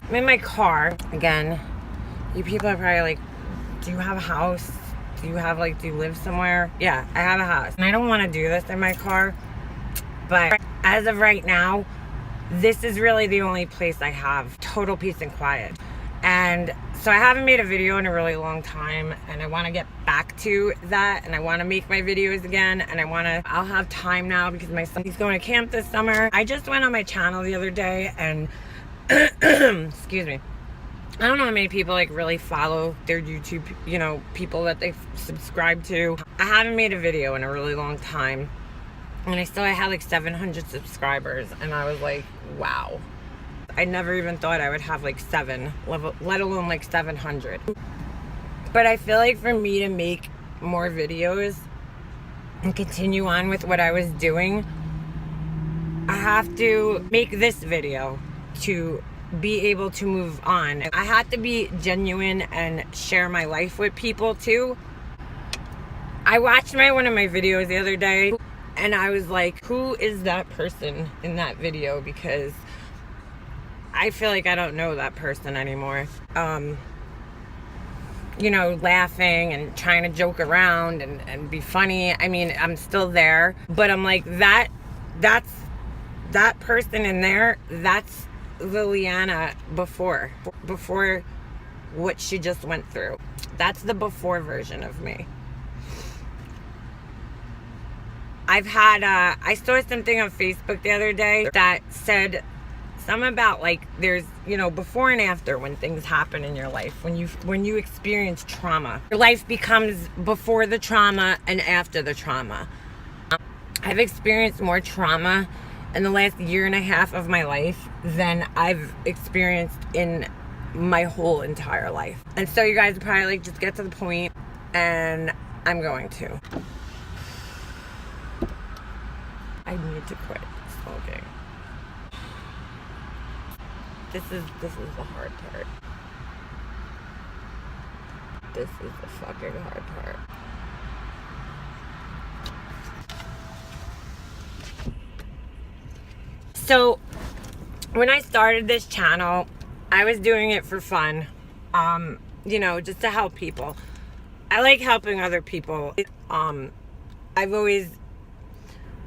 I'm in my car again. You people are probably like, do you have a house? Do you live somewhere? Yeah, I have a house. And I don't want to do this in my car, but as of right now, this is really the only place I have total peace and quiet. And so I haven't made a video in a really long time, and I want to get back to that, and I want to make my videos again, and I'll have time now because my son, he's going to camp this summer. I just went on my channel the other day and excuse me, I don't know how many people like really follow their YouTube, people that they subscribe to. I haven't made a video in a really long time, and I had like 700 subscribers, and I was like, wow. I never even thought I would have like 7, let alone like 700. But I feel like for me to make more videos and continue on with what I was doing, I have to make this video to be able to move on. I have to be genuine and share my life with people too. I watched one of my videos the other day, and I was like, who is that person in that video? Because I feel like I don't know that person anymore. Laughing and trying to joke around and be funny. I mean, I'm still there, but I'm like, that's that person in there, that's the Leanna before what she just went through. That's the before version of me. I saw something on Facebook the other day that said something about like there's, before and after when things happen in your life, when you experience trauma. Your life becomes before the trauma and after the trauma. I've experienced more trauma in the last year and a half of my life than I've experienced in my whole entire life. And so you guys probably like just get to the point, and I'm going to. I need to quit smoking. This is the hard part. This is the fucking hard part. So, when I started this channel, I was doing it for fun. Just to help people. I like helping other people. I've always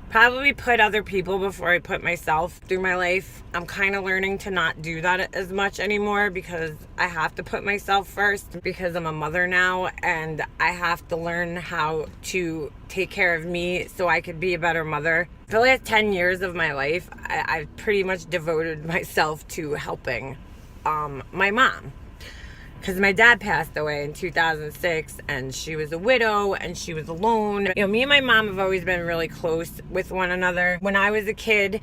probably put other people before I put myself through my life. I'm kind of learning to not do that as much anymore because I have to put myself first because I'm a mother now, and I have to learn how to take care of me so I could be a better mother. For the last 10 years of my life, I've pretty much devoted myself to helping my mom. Because my dad passed away in 2006, and she was a widow, and she was alone. Me and my mom have always been really close with one another. When I was a kid,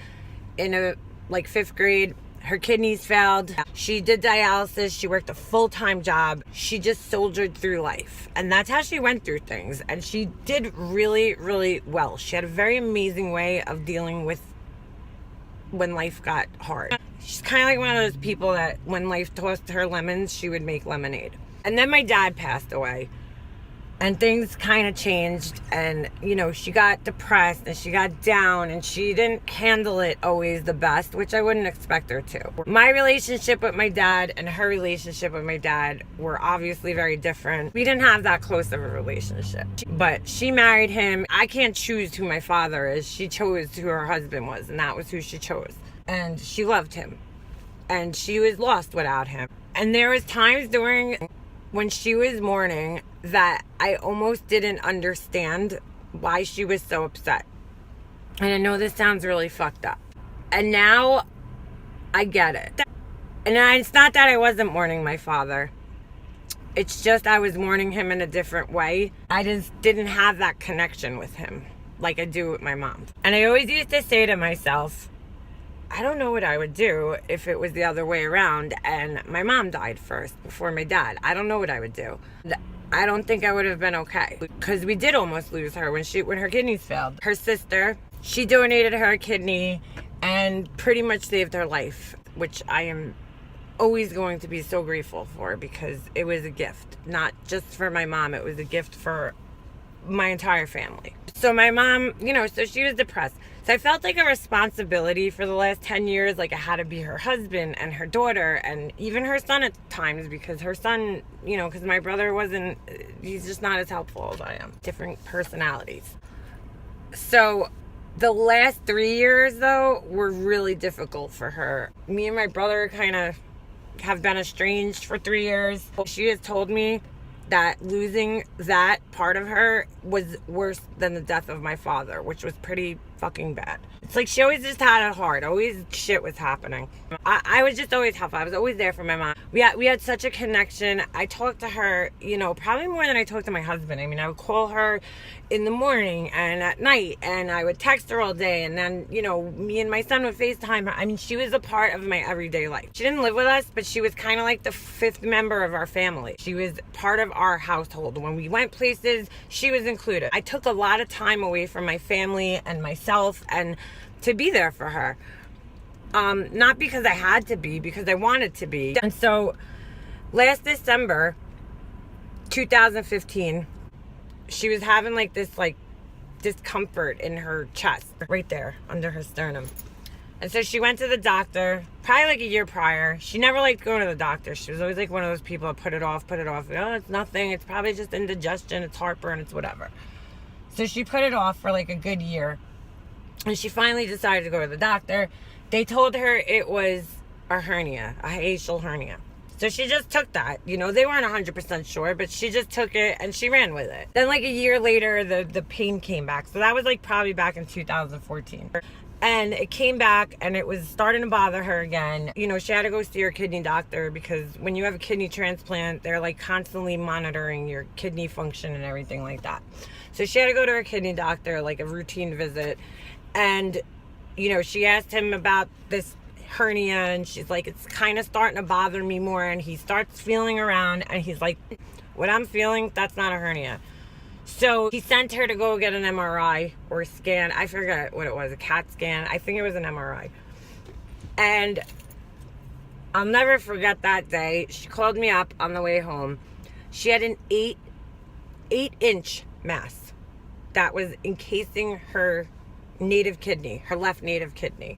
in 5th grade, her kidneys failed. She did dialysis. She worked a full-time job. She just soldiered through life. And that's how she went through things. And she did really, really well. She had a very amazing way of dealing with when life got hard. She's kind of like one of those people that when life tossed her lemons, she would make lemonade. And then my dad passed away, and things kind of changed, and she got depressed and she got down, and she didn't handle it always the best, which I wouldn't expect her to. My relationship with my dad and her relationship with my dad were obviously very different. We didn't have that close of a relationship, but she married him. I can't choose who my father is. She chose who her husband was, and that was who she chose. And she loved him, and she was lost without him. And there was times when she was mourning that I almost didn't understand why she was so upset. And I know this sounds really fucked up. And now I get it. And it's not that I wasn't mourning my father. It's just I was mourning him in a different way. I just didn't have that connection with him like I do with my mom. And I always used to say to myself, I don't know what I would do if it was the other way around and my mom died first before my dad. I don't know what I would do. I don't think I would have been okay, because we did almost lose her when her kidneys failed. Her sister, she donated her kidney and pretty much saved her life, which I am always going to be so grateful for, because it was a gift, not just for my mom. It was a gift for my entire family. So my mom, so she was depressed. So I felt like a responsibility for the last 10 years. Like I had to be her husband and her daughter and even her son at times, because her son, because my brother he's just not as helpful as I am. Different personalities. So the last 3 years, though, were really difficult for her. Me and my brother kind of have been estranged for 3 years. She has told me that losing that part of her was worse than the death of my father, which was pretty fucking bad. It's like she always just had it hard. Always shit was happening. I was just always helpful. I was always there for my mom. We had such a connection. I talked to her, probably more than I talked to my husband. I mean, I would call her in the morning and at night, and I would text her all day, and then, me and my son would FaceTime her. I mean, she was a part of my everyday life. She didn't live with us, but she was kind of like the fifth member of our family. She was part of our household. When we went places, she was included. I took a lot of time away from my family and myself and to be there for her. Not because I had to be, because I wanted to be. And so last December 2015, she was having this discomfort in her chest, right there under her sternum. And so she went to the doctor probably a year prior. She never liked going to the doctor. She was always one of those people that put it off. Oh, it's nothing. It's probably just indigestion. It's heartburn. It's whatever. So she put it off for a good year. And she finally decided to go to the doctor. They told her it was a hernia, a hiatal hernia. So she just took that. They weren't 100% sure, but she just took it and she ran with it. Then a year later, the pain came back. So that was probably back in 2014. And it came back and it was starting to bother her again. She had to go see her kidney doctor, because when you have a kidney transplant, they're constantly monitoring your kidney function and everything like that. So she had to go to her kidney doctor, a routine visit. And, she asked him about this hernia, and she's like, it's kind of starting to bother me more. And he starts feeling around and he's like, what I'm feeling, that's not a hernia. So he sent her to go get an MRI or scan. I forget what it was, a CAT scan. I think it was an MRI. And I'll never forget that day. She called me up on the way home. She had an 8-inch mass that was encasing her native kidney, her left native kidney.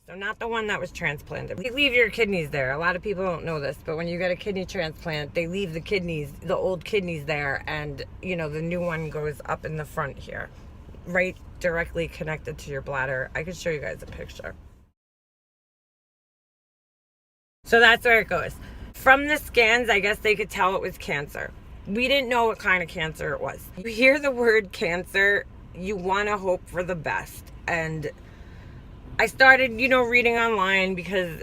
So not the one that was transplanted. They leave your kidneys there. A lot of people don't know this, but when you get a kidney transplant, they leave the kidneys, the old kidneys there, and the new one goes up in the front here, right directly connected to your bladder. I could show you guys a picture. So that's where it goes. From the scans, I guess they could tell it was cancer. We didn't know what kind of cancer it was. You hear the word cancer, you want to hope for the best. And I started, reading online, because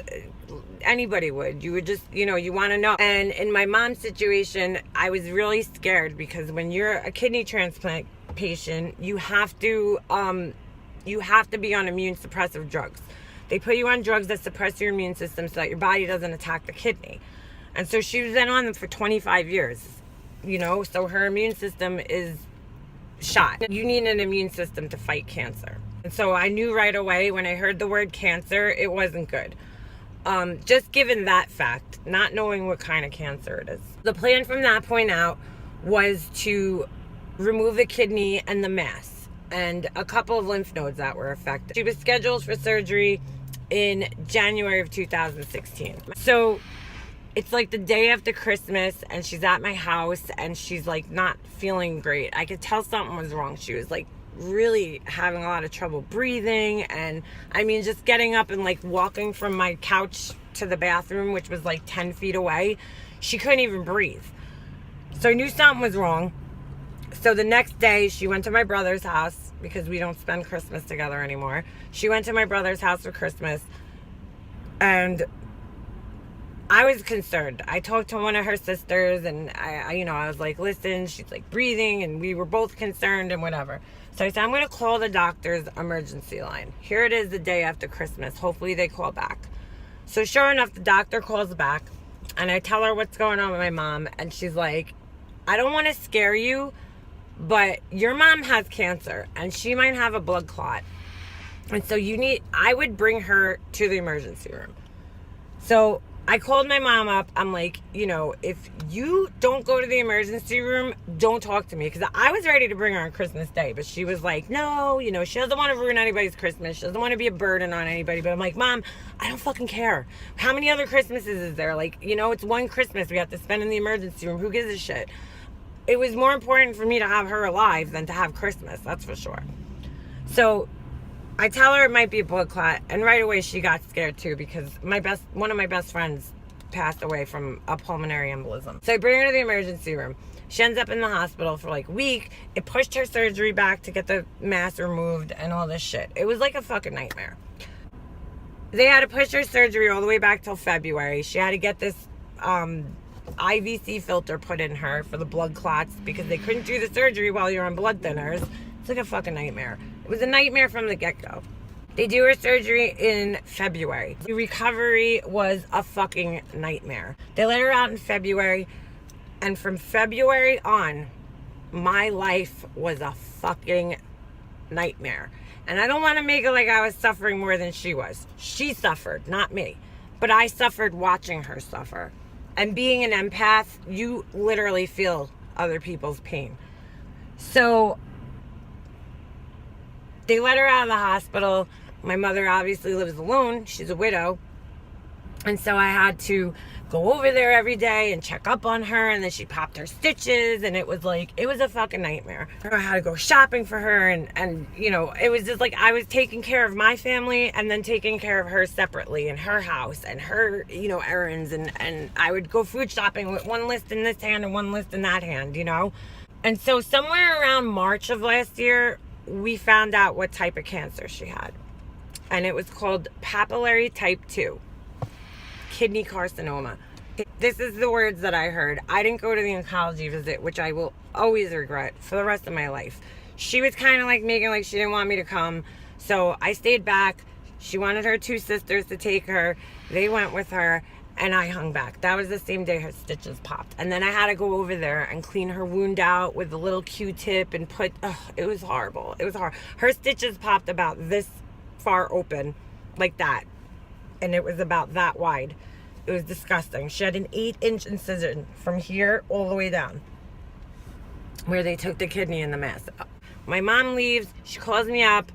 anybody would. You would just, you want to know. And in my mom's situation, I was really scared, because when you're a kidney transplant patient, you have to be on immune suppressive drugs. They put you on drugs that suppress your immune system so that your body doesn't attack the kidney. And so she was then on them for 25 years, so her immune system is shot. You need an immune system to fight cancer. And so I knew right away when I heard the word cancer, it wasn't good. Just given that fact, not knowing what kind of cancer it is. The plan from that point out was to remove the kidney and the mass and a couple of lymph nodes that were affected. She was scheduled for surgery in January of 2016. So it's the day after Christmas, and she's at my house and she's not feeling great. I could tell something was wrong. She was really having a lot of trouble breathing, and just getting up and walking from my couch to the bathroom, which was 10 feet away, she couldn't even breathe. So I knew something was wrong. So the next day she went to my brother's house, because we don't spend Christmas together anymore. She went to my brother's house for Christmas, and I was concerned. I talked to one of her sisters, and I was like, listen, she's like breathing, and we were both concerned and whatever. So I said, I'm going to call the doctor's emergency line. Here it is the day after Christmas. Hopefully they call back. So sure enough, the doctor calls back, and I tell her what's going on with my mom, and she's like, I don't want to scare you, but your mom has cancer, and she might have a blood clot. And so I would bring her to the emergency room. So I called my mom up. I'm like, if you don't go to the emergency room, don't talk to me. Because I was ready to bring her on Christmas Day. But she was like, no, she doesn't want to ruin anybody's Christmas. She doesn't want to be a burden on anybody. But I'm like, Mom, I don't fucking care. How many other Christmases is there? Like, it's one Christmas we have to spend in the emergency room. Who gives a shit? It was more important for me to have her alive than to have Christmas. That's for sure. So I tell her it might be a blood clot, and right away she got scared too, because one of my best friends passed away from a pulmonary embolism. So I bring her to the emergency room. She ends up in the hospital for like a week. It pushed her surgery back to get the mass removed and all this shit. It was like a fucking nightmare. They had to push her surgery all the way back till February. She had to get this IVC filter put in her for the blood clots, because they couldn't do the surgery while you're on blood thinners. It's like a fucking nightmare. It was a nightmare from the get-go. They do her surgery in February. The recovery was a fucking nightmare. They let her out in February, and from February on, my life was a fucking nightmare. And I don't want to make it like I was suffering more than she was. She suffered, not me. But I suffered watching her suffer. And being an empath, you literally feel other people's pain. So they let her out of the hospital. My mother obviously lives alone. She's a widow. And so I had to go over there every day and check up on her. And then she popped her stitches. And it was a fucking nightmare. I had to go shopping for her. And it was just like I was taking care of my family and then taking care of her separately in her house and her, errands. And I would go food shopping with one list in this hand and one list in that hand, And so somewhere around March of last year, we found out what type of cancer she had. And it was called papillary type 2 kidney carcinoma. This is the words that I heard. I didn't go to the oncology visit, which I will always regret for the rest of my life. She was kind of like making like she didn't want me to come. So I stayed back. She wanted her 2 sisters to take her. They went with her. And I hung back. That was the same day her stitches popped. And then I had to go over there and clean her wound out with a little Q-tip and it was horrible. It was hard. Her stitches popped about this far open, like that. And it was about that wide. It was disgusting. She had an 8-inch incision from here all the way down, where they took the kidney and the mass. My mom leaves. She calls me up.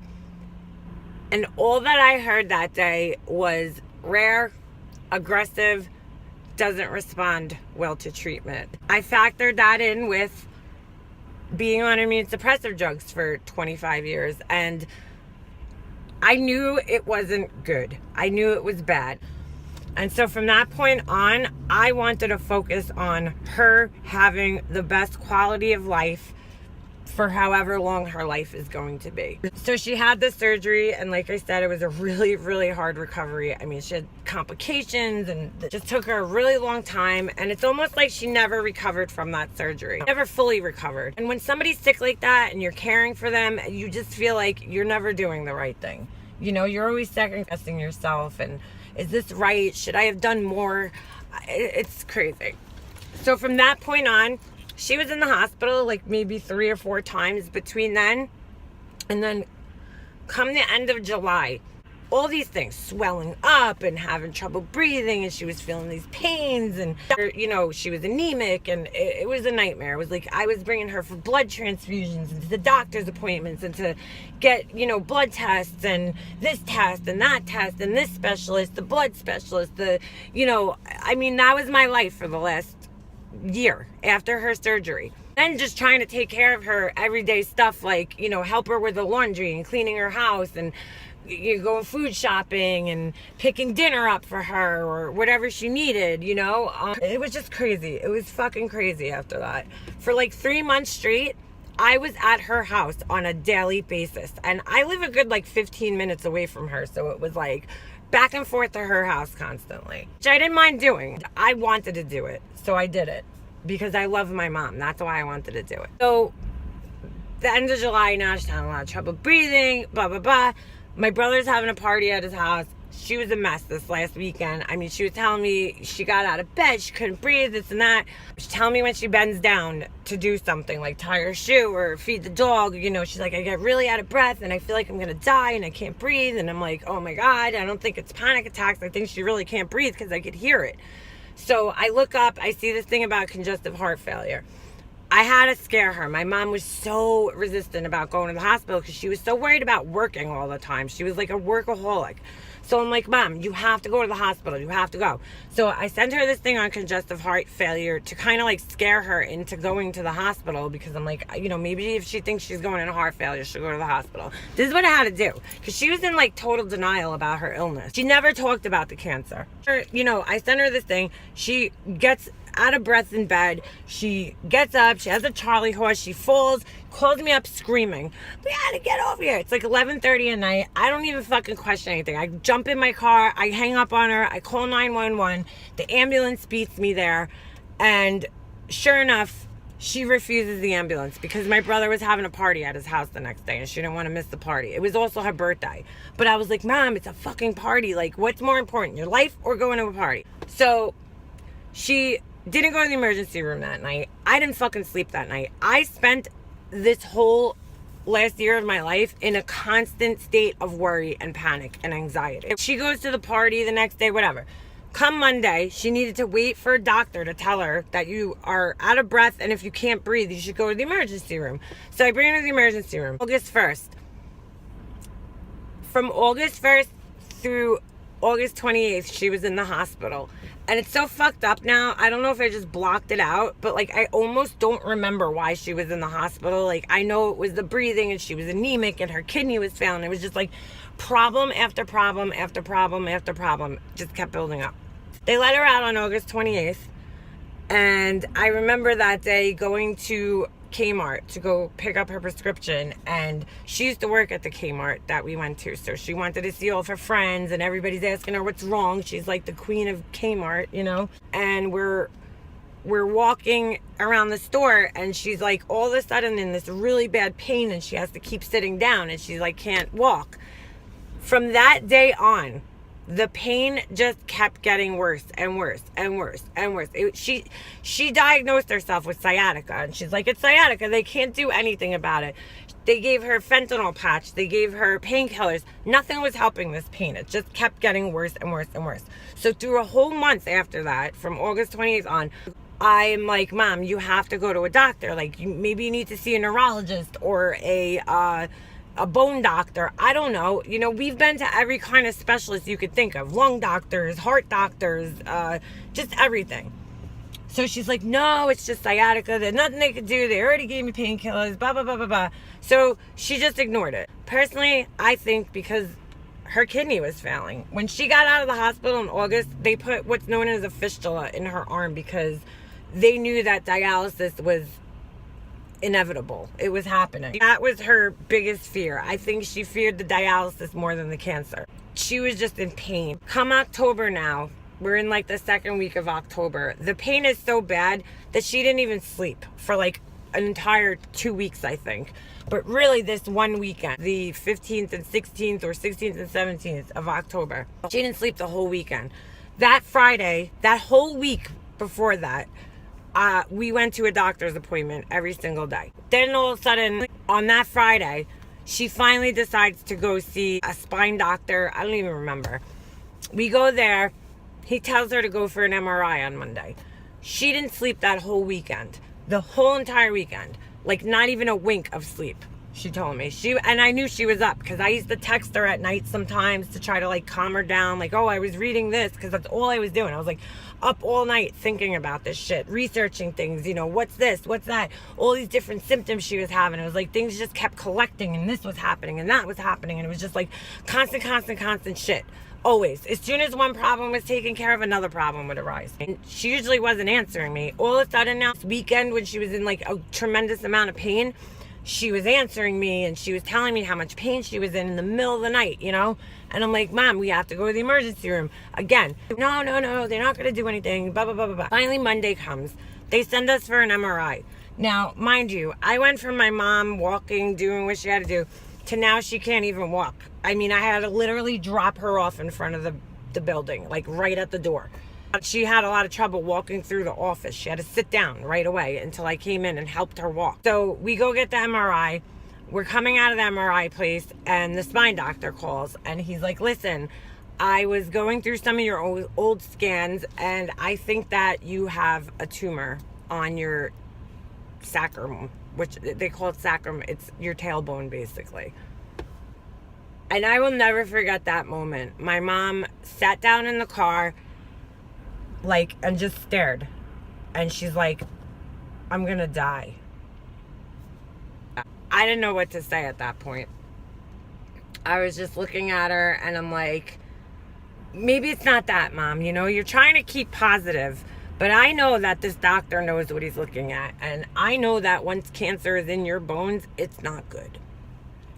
And all that I heard that day was rare, aggressive, doesn't respond well to treatment. I factored that in with being on immune suppressive drugs for 25 years, and I knew it wasn't good. I knew it was bad. And so from that point on, I wanted to focus on her having the best quality of life for however long her life is going to be. So she had the surgery, and like I said, it was a really, really hard recovery. I mean, she had complications, and it just took her a really long time, and it's almost like she never recovered from that surgery. Never fully recovered. And when somebody's sick like that and you're caring for them, you just feel like you're never doing the right thing. You're always second-guessing yourself, and is this right? Should I have done more? It's crazy. So from that point on, she was in the hospital like maybe 3 or 4 times between then. And then come the end of July, all these things swelling up and having trouble breathing, and she was feeling these pains, and she was anemic, and it was a nightmare. It was like I was bringing her for blood transfusions and to the doctor's appointments and to get blood tests and this test and that test and this specialist, the blood specialist, that was my life for the last year after her surgery. And just trying to take care of her everyday stuff, like help her with the laundry and cleaning her house, and going food shopping and picking dinner up for her or whatever she needed. It was just crazy. It was fucking crazy after that. For like 3 months straight, I was at her house on a daily basis, and I live a good like 15 minutes away from her, so it was like back and forth to her house constantly, which I didn't mind doing. I wanted to do it, so I did it because I love my mom. That's why I wanted to do it. So the end of July now, she's having a lot of trouble breathing, blah, blah, blah. My brother's having a party at his house. She was a mess this last weekend. I mean, she was telling me she got out of bed, she couldn't breathe, this and that. She's telling me when she bends down to do something, like tie her shoe or feed the dog, you know, she's like, I get really out of breath and I feel like I'm gonna die and I can't breathe. And I'm like, oh my God, I don't think it's panic attacks. I think she really can't breathe because I could hear it. So I look up, I see this thing about congestive heart failure. I had to scare her. My mom was so resistant about going to the hospital because she was so worried about working all the time. She was like a workaholic. So I'm like, Mom, you have to go to the hospital. You have to go. So I sent her this thing on congestive heart failure to kind of like scare her into going to the hospital, because I'm like, you know, maybe if she thinks she's going into heart failure, she'll go to the hospital. This is what I had to do, because she was in like total denial about her illness. She never talked about the cancer. You know, I sent her this thing. She gets out of breath in bed. She gets up. She has a Charlie horse. She falls, calls me up screaming, we gotta get over here. It's like 11:30 at night. I don't even fucking question anything. I jump in my car. I hang up on her. I call 911. The ambulance beats me there. And sure enough, she refuses the ambulance because my brother was having a party at his house the next day and she didn't want to miss the party. It was also her birthday. But I was like, Mom, it's a fucking party. Like, what's more important, your life or going to a party? So she didn't go to the emergency room that night. I didn't fucking sleep that night. I spent this whole last year of my life in a constant state of worry and panic and anxiety. She goes to the party the next day, whatever. Come Monday, she needed to wait for a doctor to tell her that you are out of breath and if you can't breathe, you should go to the emergency room. So I bring her to the emergency room. August 1st. From August 1st through August 28th, she was in the hospital. And it's so fucked up now. I don't know if I just blocked it out, but like I almost don't remember why she was in the hospital. Like I know it was the breathing and she was anemic and her kidney was failing. It was just like problem after problem after problem after problem just kept building up. They let her out on August 28th. And I remember that day going to Kmart to go pick up her prescription, and she used to work at the Kmart that we went to, so she wanted to see all of her friends and everybody's asking her what's wrong. She's like the queen of Kmart, you know. And we're walking around the store and she's like all of a sudden in this really bad pain and she has to keep sitting down and she like can't walk. From that day on, the pain just kept getting worse and worse and worse and worse. She diagnosed herself with sciatica, and she's like, it's sciatica. They can't do anything about it. They gave her fentanyl patch. They gave her painkillers. Nothing was helping this pain. It just kept getting worse and worse and worse. So through a whole month after that, from August 28th on, I'm like, Mom, you have to go to a doctor. Like, maybe you need to see a neurologist or a bone doctor. I don't know. You know, we've been to every kind of specialist you could think of. Lung doctors, heart doctors, just everything. So she's like, no, it's just sciatica. There's nothing they could do. They already gave me painkillers, blah, blah, blah, blah, blah. So she just ignored it. Personally, I think because her kidney was failing. When she got out of the hospital in August, they put what's known as a fistula in her arm because they knew that dialysis was inevitable. It was happening. That was her biggest fear. I think she feared the dialysis more than the cancer. She was just in pain. Come October now, we're in like the second week of October. The pain is so bad that she didn't even sleep for like an entire 2 weeks, I think. But really this one weekend, the 15th and 16th or 16th and 17th of October, she didn't sleep the whole weekend. That Friday, that whole week before that, we went to a doctor's appointment every single day. Then all of a sudden, on that Friday, she finally decides to go see a spine doctor. I don't even remember. We go there. He tells her to go for an MRI on Monday. She didn't sleep that whole weekend. The whole entire weekend. Like, not even a wink of sleep, she told me. And I knew she was up because I used to text her at night sometimes to try to, like, calm her down. Like, oh, I was reading this, because that's all I was doing. I was, like, up all night thinking about this shit, researching things, you know, what's this, what's that, all these different symptoms she was having. It was like things just kept collecting, and this was happening and that was happening, and it was just like constant shit. Always. As soon as one problem was taken care of, another problem would arise. And she usually wasn't answering me. All of a sudden now, this weekend when she was in like a tremendous amount of pain, she was answering me and she was telling me how much pain she was in the middle of the night, you know? And I'm like, Mom, we have to go to the emergency room. Again, no, they're not going to do anything, blah, blah, blah, blah, blah. Finally, Monday comes. They send us for an MRI. Now, mind you, I went from my mom walking, doing what she had to do, to now she can't even walk. I mean, I had to literally drop her off in front of the building, like right at the door. She had a lot of trouble walking through the office. She had to sit down right away until I came in and helped her walk. So we go get the MRI. We're coming out of the MRI place and the spine doctor calls and he's like, listen, I was going through some of your old scans and I think that you have a tumor on your sacrum, which they call it sacrum. It's your tailbone basically. And I will never forget that moment. My mom sat down in the car and just stared. And she's like, I'm gonna die. I didn't know what to say at that point. I was just looking at her and I'm like, maybe it's not that, Mom. You know, you're trying to keep positive. But I know that this doctor knows what he's looking at. And I know that once cancer is in your bones, it's not good.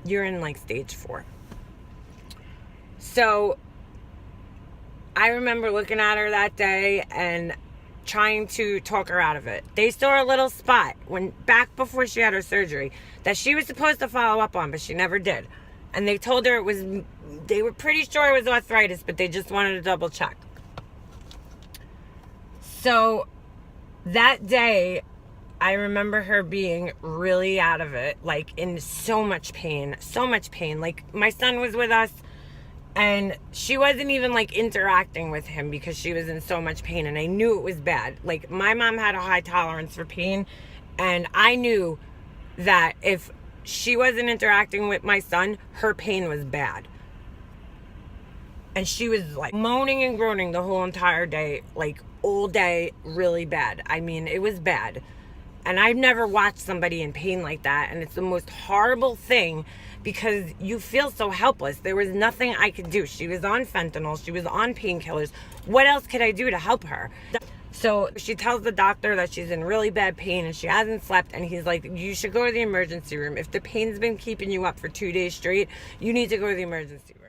You're in stage 4. So I remember looking at her that day and trying to talk her out of it. They saw a little spot back before she had her surgery that she was supposed to follow up on, but she never did. And they told her they were pretty sure it was arthritis, but they just wanted to double check. So that day, I remember her being really out of it, in so much pain. My son was with us. And she wasn't even interacting with him because she was in so much pain. And I knew it was bad. My mom had a high tolerance for pain. And I knew that if she wasn't interacting with my son, her pain was bad. And she was moaning and groaning the whole entire day, all day, really bad. I mean, it was bad. And I've never watched somebody in pain like that. And it's the most horrible thing because you feel so helpless. There was nothing I could do. She was on fentanyl. She was on painkillers. What else could I do to help her? So she tells the doctor that she's in really bad pain and she hasn't slept. And he's like, you should go to the emergency room. If the pain's been keeping you up for 2 days straight, you need to go to the emergency room.